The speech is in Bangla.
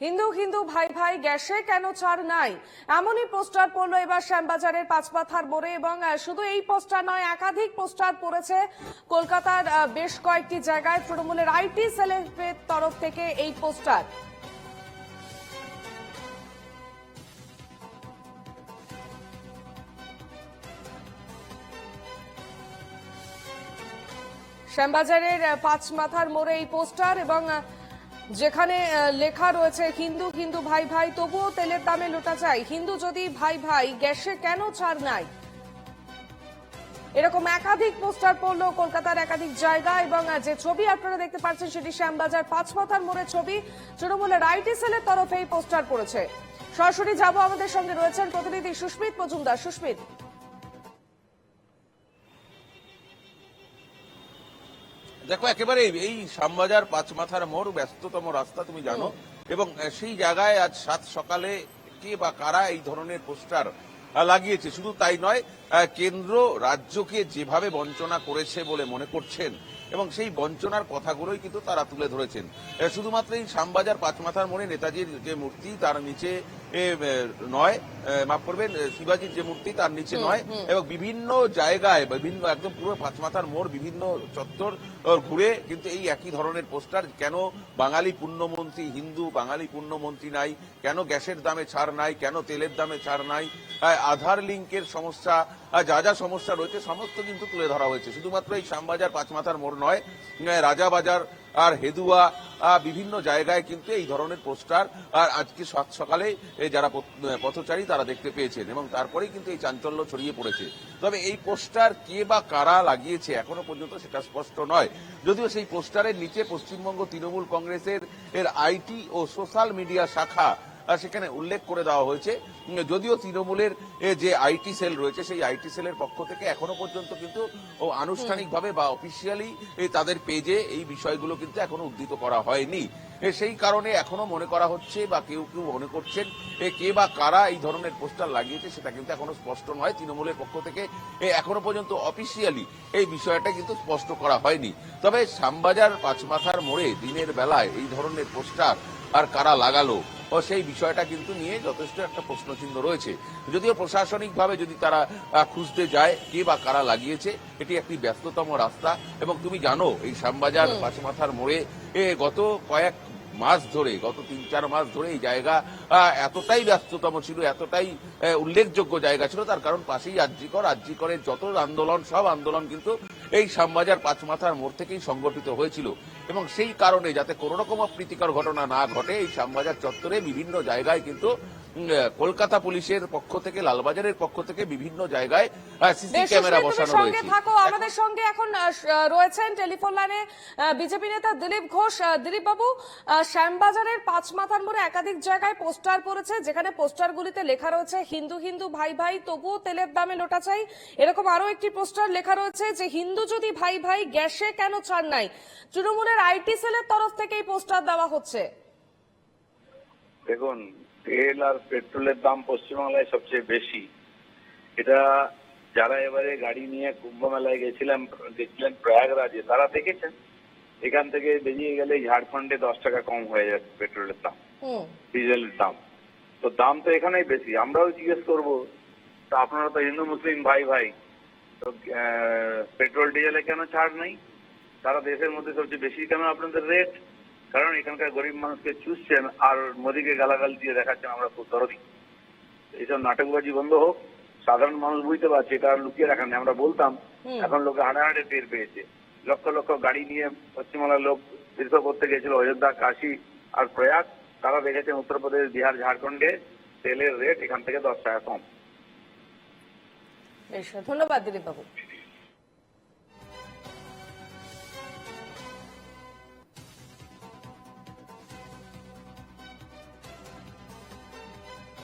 হিন্দু হিন্দু ভাই ভাই গ্যাসে কেন ছাড় নাই, এমনই পোস্টার পড়লো এবার শ্যামবাজারের পাঁচমাথার মোড়ে। এবং শুধু এই পোস্টার নয়, একাধিক পোস্টার পড়েছে কলকাতার বেশ কয়েকটি জায়গায়। তৃণমূলের আইটি সেলের তরফ থেকে এই পোস্টার। শ্যামবাজারের পাঁচমাথার মোড়ে এই পোস্টার, এবং যেখানে লেখা রয়েছে হিন্দু হিন্দু ভাই ভাই তবুও তেলের দামে লোটা চাই, হিন্দু যদি ভাই ভাই গ্যাসে কেন ছাড় নাই। এরকম একাধিক পোস্টার পড়লো কলকাতার একাধিক জায়গায়। এবং যে ছবি আপনারা দেখতে পাচ্ছেন সেটি শ্যামবাজার পাঁচমাথার মোড়ের ছবি। তৃণমূলের আইটি সেলের তরফে এই পোস্টার পড়েছে। সরাসরি যাব, আমাদের সঙ্গে রয়েছেন প্রতিনিধি সুস্মিত মজুমদার। সুস্মিত, দেখো, একেবারে এই শ্যামবাজার পাঁচমাথার মোড় ব্যস্ততম রাস্তা, তুমি জানো। এবং সেই জায়গায় আজ সাত সকালে কে বা কারা এই ধরনের পোস্টার লাগিয়েছে, শুধু তাই নয়, কেন্দ্র রাজ্যকে যেভাবে বঞ্চনা করেছে বলে মনে করছেন এবং সেই বঞ্চনার কথাগুলোই কিন্তু তারা তুলে ধরেছেন। শুধুমাত্র এই শ্যামবাজার পাঁচমাথার মোড়ে নেতাজির যে মূর্তি তার নিচে নয়, মাফ করবেন, শিবাজির যে মূর্তি তার নিচে নয়, এবং বিভিন্ন জায়গায় বিভিন্ন একদম পুরো পাঁচমাথার মোড় বিভিন্ন চত্বর ঘুরে কিন্তু এই একই ধরনের পোস্টার। কেন বাঙালি পুণ্যমন্ত্রী হিন্দু, বাঙালি পুণ্যমন্ত্রী নাই, কেন গ্যাসের দামে ছাড় নাই, কেন তেলের দামে ছাড় নাই, আধার লিঙ্কের সমস্যা, যা যা সমস্যা রয়েছে সমস্ত কিন্তু তুলে ধরা হয়েছে। শুধুমাত্র এই শ্যামবাজার পাঁচমাথার মোড় নয়, রাজাবাজার আর হেদুয়া বিভিন্ন জায়গায় কিন্তু এই ধরনের পোস্টার আর আজকে সকালে যারা পথচারী তারা দেখতে পেয়েছেন, এবং তারপরেই কিন্তু এই চাঞ্চল্য ছড়িয়ে পড়েছে। তবে এই পোস্টার কে বা কারা লাগিয়েছে এখনো পর্যন্ত সেটা স্পষ্ট নয়। যদিও সেই পোস্টারের নিচে পশ্চিমবঙ্গ তৃণমূল কংগ্রেসের আইটি ও সোশ্যাল মিডিয়া শাখা সেখানে উল্লেখ করে দেওয়া হয়েছে। যদিও তৃণমূলের যে আইটি সেল রয়েছে সেই আইটি সেলের পক্ষ থেকে এখনো পর্যন্ত কিন্তু আনুষ্ঠানিকভাবে বা অফিসিয়ালি তাদের পেজে এই বিষয়গুলো কিন্তু এখনো উদ্ধৃত করা হয়নি। সেই কারণে এখনো মনে করা হচ্ছে বা কেউ কেউ মনে করছেন কে বা কারা এই ধরনের পোস্টার লাগিয়েছে সেটা কিন্তু এখনো স্পষ্ট নয়। তৃণমূলের পক্ষ থেকে এখনো পর্যন্ত অফিসিয়ালি এই বিষয়টা কিন্তু স্পষ্ট করা হয়নি। তবে শ্যামবাজার পাঁচমাথার মোড়ে দিনের বেলায় এই ধরনের পোস্টার আর কারা লাগালো ও সেই বিষয়টা কিন্তু নিয়ে যথেষ্ট একটা প্রশ্নচিহ্ন রয়েছে। যদিও প্রশাসনিকভাবে যদি তারা খুঁজতে যায় কে বা কারা লাগিয়েছে, এটি একটি ব্যস্ততম রাস্তা। এবং তুমি জানো এই শ্যামবাজার পাঁচমাথার মোড়ে গত কয়েক মাস ধরে, গত ৩-৪ মাস ধরে এই জায়গা এতটাই ব্যস্ততম ছিল, এতটাই উল্লেখযোগ্য জায়গা ছিল, তার কারণ পাশেই আরজিকরের যত আন্দোলন, সব আন্দোলন কিন্তু এই শ্যামবাজার পাঁচমাথার মোড় থেকেই সংগঠিত হয়েছিল। এবং সেই কারণে যাতে কোনো রকম অপ্রীতিকর ঘটনা না ঘটে, এই শ্যামবাজার চত্বরে বিভিন্ন জায়গায় কিন্তু কলকাতা পুলিশের পক্ষ থেকে, লালবাজারের পক্ষ থেকে বিভিন্ন জায়গায় সিসি ক্যামেরা বসানো রয়েছে। আমাদের সঙ্গে এখন রয়েছেন টেলিফোন লাইনে বিজেপি নেতা দিলীপ ঘোষ। দিলীপ বাবু, শ্যামবাজারের পাঁচমাথার মোড়ে একাধিক জায়গায় পোস্টার পড়েছে, যেখানে পোস্টারগুলিতে লেখা রয়েছে হিন্দু হিন্দু ভাই ভাই তবুও তেলের দামে লোটা চাই। এরকম আরো একটি পোস্টার লেখা রয়েছে যে হিন্দু যদি ভাই ভাই গ্যাসে কেন ছাড় নাই। তৃণমূলের আইটি সেলের তরফ থেকে এই পোস্টার দেওয়া হচ্ছে। দেখুন, তেল আর পেট্রোলের দাম পশ্চিমবাংলায় সবচেয়ে বেশি। এটা যারা এবারে গাড়ি নিয়ে কুম্ভ মেলায় গেছিলেন প্রয়াগরাজে, তারা দেখেছেন এখান থেকে বেরিয়ে গেলে ঝাড়খণ্ডে 10 টাকা কম হয়ে যাচ্ছে পেট্রোলের দাম, ডিজেলের দাম। তো দাম তো এখানেই বেশি। আমরাও জিজ্ঞেস করবো, তো আপনারা তো হিন্দু মুসলিম ভাই ভাই, তো পেট্রোল ডিজেলে কেন ছাড় নেই? সারা দেশের মধ্যে সবচেয়ে বেশি কেন আপনাদের রেট? কারণ এখানকার গরিব মানুষকে চুষছেন আর মোদীকে গালাগাল দিয়ে দেখাচ্ছেন আমরা খুব দরদি। এইসব নাটকবাজি বন্ধ হোক। সাধারণ মানুষ বুঝতে পারছে এটা আর লুকিয়ে রাখা নেই। আমরা বলতাম, এখন লোকে হাড়ে হাড়ে টের পেয়েছে। লক্ষ লক্ষ গাড়ি নিয়ে পশ্চিমবাংলার লোক তীর্থ করতে গেছিল অযোধ্যা, কাশী আর প্রয়াগ। তারা দেখেছেন উত্তরপ্রদেশ, বিহার, ঝাড়খণ্ডে তেলের রেট এখান থেকে 10 টাকা কম। ধন্যবাদ দিলীপ বাবু।